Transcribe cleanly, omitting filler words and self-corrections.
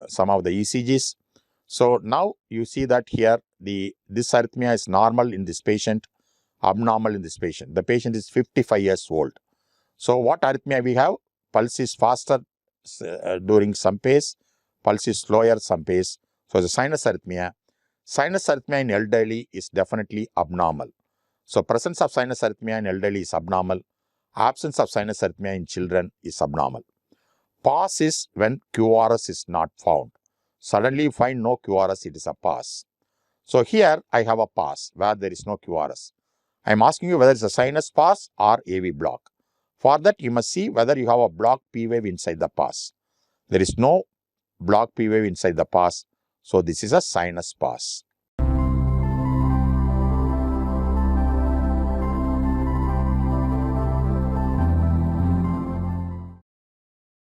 some of the ECGs. So now you see that here this arrhythmia is normal in this patient, abnormal in this patient. The patient is 55 years old. So what arrhythmia we have? Pulse is faster during some pace, pulse is slower some pace. So the sinus arrhythmia. Sinus arrhythmia in elderly is definitely abnormal. So presence of sinus arrhythmia in elderly is abnormal. Absence of sinus arrhythmia in children is abnormal. Pause is when QRS is not found. Suddenly you find no QRS, it is a pause. So here I have a pause where there is no QRS. I am asking you whether it's a sinus pause or AV block. For that you must see whether you have a block P wave inside the pause. There is no block P wave inside the pause. So this is a sinus pause.